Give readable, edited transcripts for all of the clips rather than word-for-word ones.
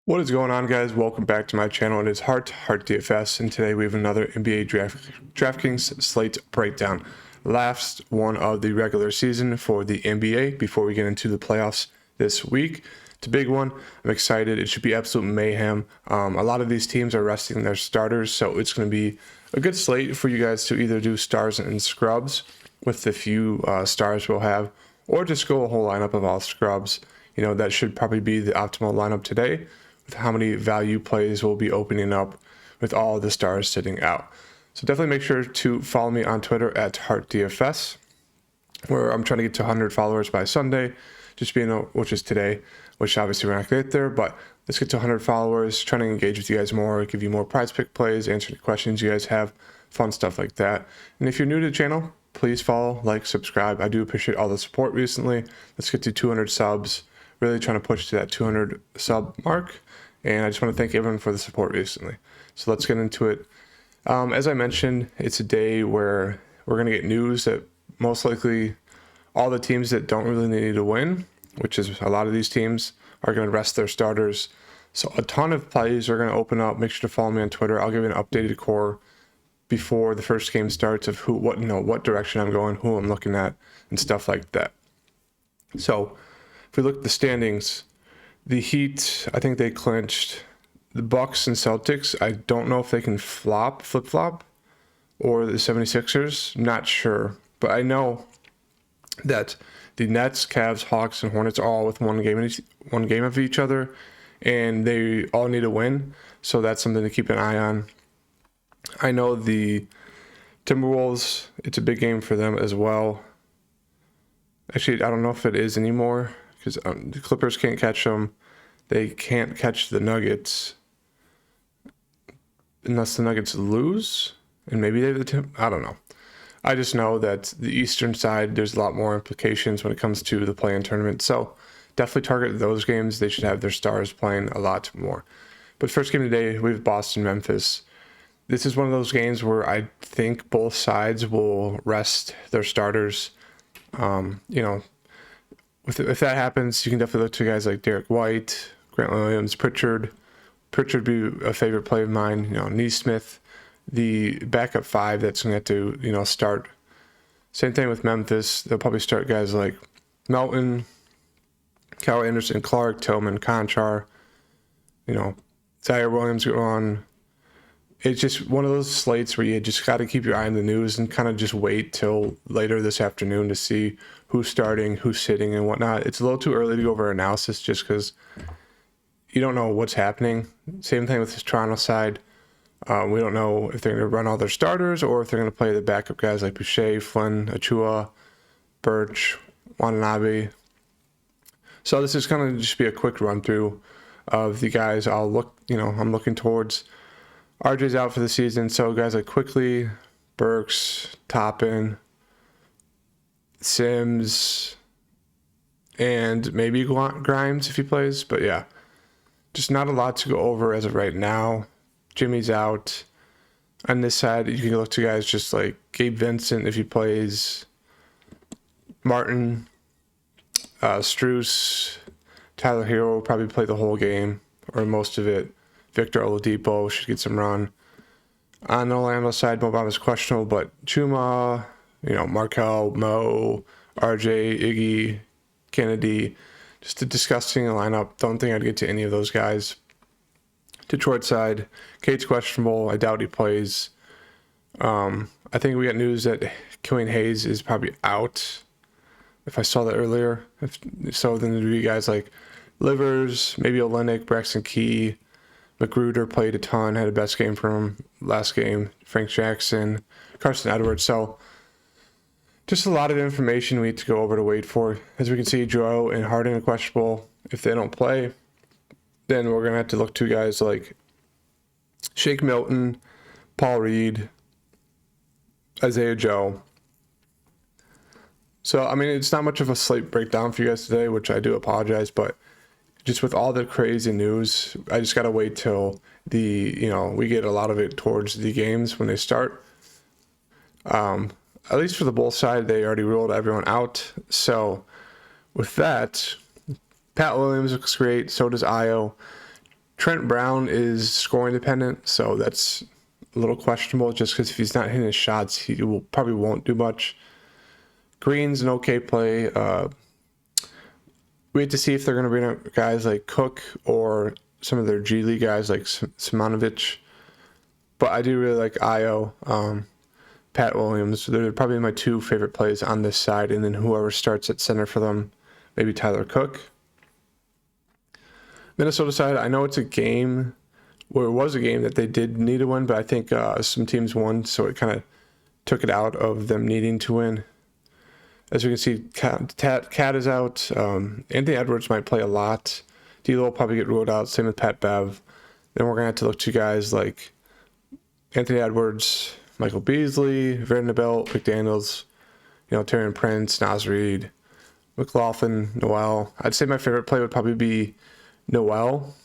What is going on, guys? Welcome back to my channel. It is Heart DFS, and today we have another NBA Draftkings slate breakdown. Last one of the regular season for the NBA before we get into the playoffs this week. It's a big one. I'm excited. It should be absolute mayhem. A lot of these teams are resting their starters, so it's going to be a good slate for you guys to either do stars and scrubs with the few stars we'll have, or just go a whole lineup of all scrubs. You know, that should probably be the optimal lineup today, with how many value plays we'll be opening up with all the stars sitting out. So definitely make sure to follow me on Twitter at HeartDFS, where I'm trying to get to 100 followers by Sunday, which is today, which obviously we're not going to get there, but let's get to 100 followers, trying to engage with you guys more, give you more prize pick plays, answer any questions you guys have, fun stuff like that. And if you're new to the channel, please follow, like, subscribe. I do appreciate all the support recently. Let's get to 200 subs. Really trying to push to that 200 sub mark. And I just want to thank everyone for the support recently. So let's get into it. As I mentioned, it's a day where we're going to get news that most likely all the teams that don't really need to win, which is a lot of these teams, are going to rest their starters. So a ton of plays are going to open up. Make sure to follow me on Twitter. I'll give you an updated core before the first game starts of what direction I'm going, who I'm looking at, and stuff like that. So if we look at the standings, the Heat, I think they clinched. The Bucks and Celtics, I don't know if they can flip-flop, or the 76ers, not sure. But I know that the Nets, Cavs, Hawks, and Hornets are all with one game of each other, and they all need a win. So that's something to keep an eye on. I know the Timberwolves, it's a big game for them as well. Actually, I don't know if it is anymore, because the Clippers can't catch them. They can't catch the Nuggets unless the Nuggets lose, and maybe they have I don't know. I just know that the Eastern side, there's a lot more implications when it comes to the play-in tournament. So definitely target those games. They should have their stars playing a lot more. But first game today, we have Boston, Memphis. This is one of those games where I think both sides will rest their starters. If that happens, you can definitely look to guys like Derek White, Grant Williams, Pritchard. Pritchard would be a favorite play of mine. Neesmith, the backup five that's going to have to, start. Same thing with Memphis. They'll probably start guys like Melton, Kyle Anderson, Clark, Tillman, Conchar. Zaire Williams go on. It's just one of those slates where you just got to keep your eye on the news and kind of just wait till later this afternoon to see who's starting, who's sitting, and whatnot. It's a little too early to go over analysis just because you don't know what's happening. Same thing with this Toronto side. We don't know if they're going to run all their starters or if they're going to play the backup guys like Boucher, Flynn, Achua, Birch, Watanabe. So this is going to just be a quick run through of the guys I'm looking towards. RJ's out for the season, so guys like Quickly, Burks, Toppin, Sims, and maybe Grimes if he plays. But yeah, just not a lot to go over as of right now. Jimmy's out. On this side, you can look to guys just like Gabe Vincent if he plays, Martin, Strus, Tyler Hero will probably play the whole game or most of it. Victor Oladipo should get some run. On the Orlando side, Mo Bamba's questionable, but Chuma, Markel, Mo, RJ, Iggy, Kennedy, just a disgusting lineup. Don't think I'd get to any of those guys. Detroit side, Cade's questionable. I doubt he plays. I think we got news that Killian Hayes is probably out. If I saw that earlier. If so, then there'd be guys like Livers, maybe Olenek, Braxton Key. Magruder played a ton, had a best game for him last game. Frank Jackson, Carson Edwards. So just a lot of information we need to go over to wait for. As we can see, Joe and Harden are questionable. If they don't play, then we're going to have to look to guys like Shake Milton, Paul Reed, Isaiah Joe. So, it's not much of a slate breakdown for you guys today, which I do apologize, but just with all the crazy news, I just got to wait till we get a lot of it towards the games when they start. At least for the Bulls side, they already ruled everyone out. So with that, Pat Williams looks great. So does Io. Trent Brown is scoring dependent, so that's a little questionable just because if he's not hitting his shots, he probably won't do much. Green's an okay play. We have to see if they're going to bring up guys like Cook or some of their G League guys like Simonovic. But I do really like Io, Pat Williams. They're probably my two favorite plays on this side. And then whoever starts at center for them, maybe Tyler Cook. Minnesota side, I know it's a game where it was a game that they did need to win, but I think some teams won, so it kind of took it out of them needing to win. As you can see, Cat is out. Anthony Edwards might play a lot. D'Lo will probably get ruled out. Same with Pat Bev. Then we're going to have to look to guys like Anthony Edwards, Michael Beasley, Vanderbilt, McDaniels, Taurean Prince, Naz Reid, McLaughlin, Noel. I'd say my favorite play would probably be Noel.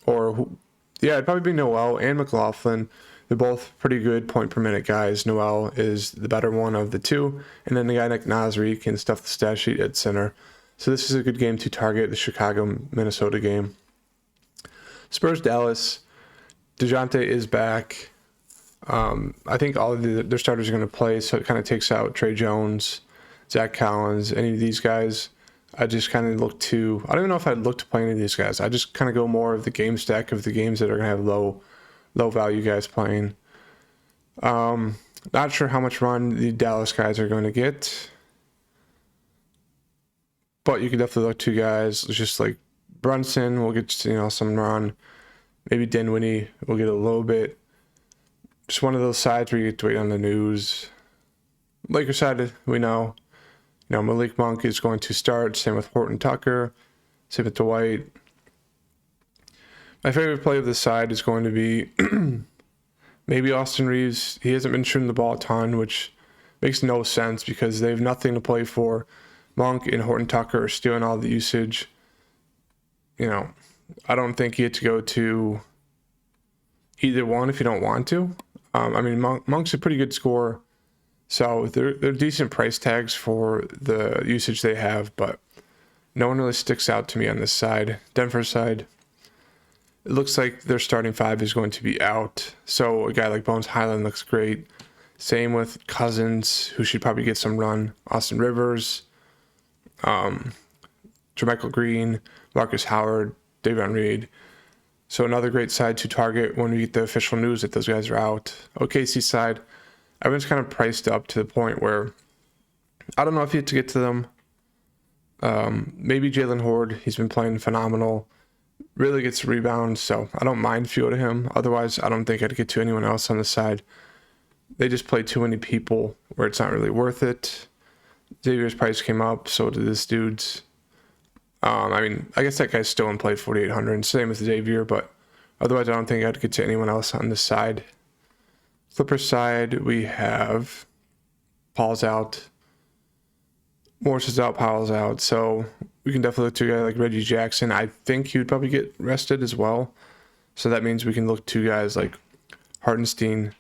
It'd probably be Noel and McLaughlin. They're both pretty good point per minute guys. Noel is the better one of the two. And then the guy like Naz Reid can stuff the stat sheet at center. So this is a good game to target, the Chicago-Minnesota game. Spurs-Dallas. DeJounte is back. I think all of their starters are going to play, so it kind of takes out Trey Jones, Zach Collins, any of these guys. I just kind of look to, I don't even know if I'd look to play any of these guys. I just kind of go more of the game stack of the games that are going to have low value guys playing. Not sure how much run the Dallas guys are going to get, but you can definitely look to guys just like Brunson will get some run. Maybe Dinwiddie will get a little bit. Just one of those sides where you get to wait on the news. Lakers side, we know. Malik Monk is going to start. Same with Horton Tucker. Same with Dwight. My favorite play of this side is going to be maybe Austin Reeves. He hasn't been shooting the ball a ton, which makes no sense because they have nothing to play for. Monk and Horton Tucker are stealing all the usage. I don't think you have to go to either one if you don't want to. Monk's a pretty good scorer. So they're decent price tags for the usage they have, but no one really sticks out to me on this side. Denver side, it looks like their starting five is going to be out. So a guy like Bones Highland looks great. Same with Cousins, who should probably get some run. Austin Rivers, Jermichael Green, Marcus Howard, Davon Reed. So another great side to target when we get the official news that those guys are out. OKC side, everyone's kind of priced up to the point where I don't know if you have to get to them. Maybe Jalen Horde, he's been playing phenomenal. Really gets rebounds, so I don't mind if you go to him. Otherwise, I don't think I'd get to anyone else on the side. They just play too many people where it's not really worth it. Xavier's price came up, so did this dude's. I guess that guy's still in play 4,800, same with Xavier, but otherwise I don't think I'd get to anyone else on this side. Clippers side, we have Paul's out. Morris is out, Powell's out, so we can definitely look to a guy like Reggie Jackson. I think he would probably get rested as well. So that means we can look to guys like Hartenstein,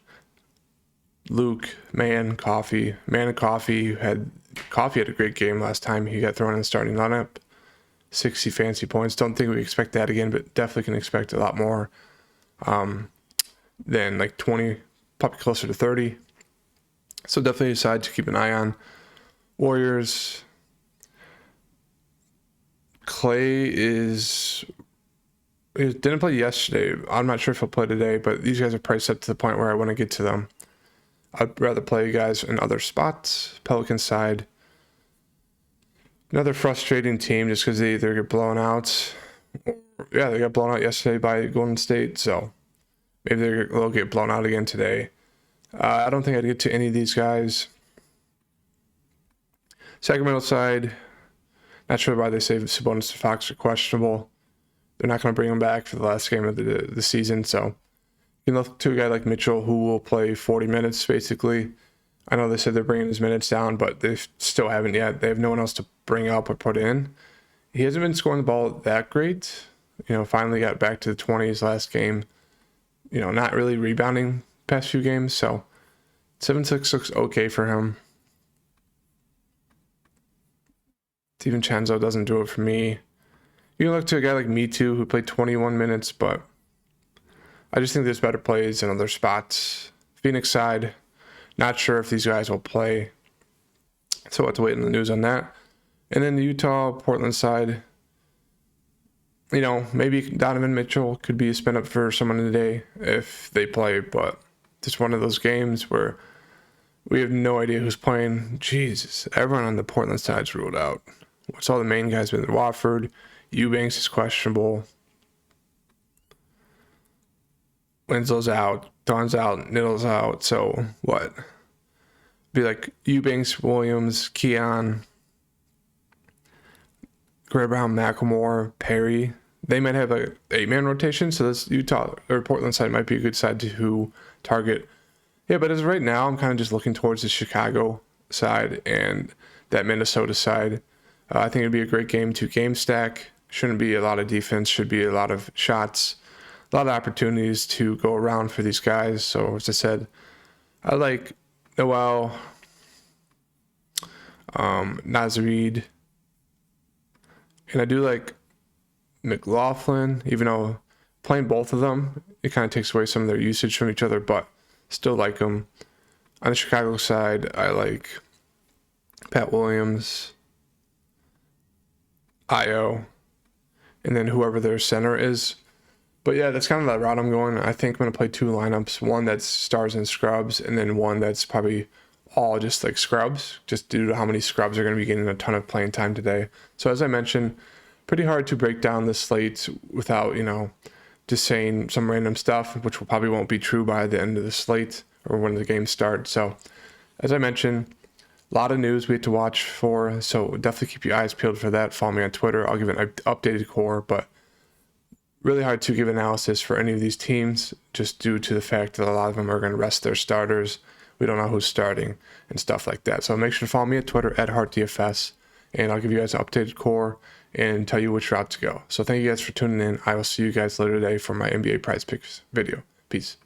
Luke, Man, Coffee. Man and Coffee had a great game last time. He got thrown in the starting lineup. 60 fancy points. Don't think we expect that again, but definitely can expect a lot more than like 20, probably closer to 30. So definitely a side to keep an eye on. Warriors. Clay he didn't play yesterday. I'm not sure if he'll play today, but these guys are priced up to the point where I want to get to them. I'd rather play guys in other spots. Pelican side. Another frustrating team just because they either get blown out. They got blown out yesterday by Golden State, so maybe they'll get blown out again today. I don't think I'd get to any of these guys. Sacramento side, not sure why they say Sabonis and Fox are questionable. They're not going to bring them back for the last game of the season, so you can look to a guy like Mitchell who will play 40 minutes basically. I know they said they're bringing his minutes down, but they still haven't yet. They have no one else to bring up or put in. He hasn't been scoring the ball that great. Finally got back to the 20s last game. Not really rebounding past few games, so 7-6 looks okay for him. DiVincenzo doesn't do it for me. You can look to a guy like Me Too who played 21 minutes, but I just think there's better plays in other spots. Phoenix side, not sure if these guys will play, so we'll have to wait on the news on that. And then the Utah, Portland side, maybe Donovan Mitchell could be a spin up for someone today if they play, but just one of those games where we have no idea who's playing. Jesus, everyone on the Portland side's ruled out. What's all the main guys been? Wofford, Eubanks is questionable. Winslow's out, Dawn's out, Niddle's out. So what? Be like Eubanks, Williams, Keon, Gray Brown, McLemore, Perry. They might have a 8-man rotation, so this Utah or Portland side might be a good side to target. Yeah, but as of right now, I'm kind of just looking towards the Chicago side and that Minnesota side. I think it'd be a great game to game stack. Shouldn't be a lot of defense, should be a lot of shots, a lot of opportunities to go around for these guys. So as I said, I like Noel, Nazarid, and I do like McLaughlin, even though playing both of them, it kind of takes away some of their usage from each other, but still like them. On the Chicago side, I like Pat Williams, Io, and then whoever their center is. But yeah, that's kind of the route I'm going. I think I'm going to play 2 lineups, one that's stars and scrubs, and then one that's probably all just like scrubs, just due to how many scrubs are going to be getting a ton of playing time today. So as I mentioned, pretty hard to break down the slate without, just saying some random stuff, which probably won't be true by the end of the slate or when the game starts. So as I mentioned, a lot of news we have to watch for, so definitely keep your eyes peeled for that. Follow me on Twitter. I'll give an updated core, but really hard to give analysis for any of these teams just due to the fact that a lot of them are going to rest their starters. We don't know who's starting and stuff like that. So make sure to follow me at Twitter at HeartDFS, and I'll give you guys an updated core and tell you which route to go. So thank you guys for tuning in. I will see you guys later today for my NBA Prize Picks video. Peace.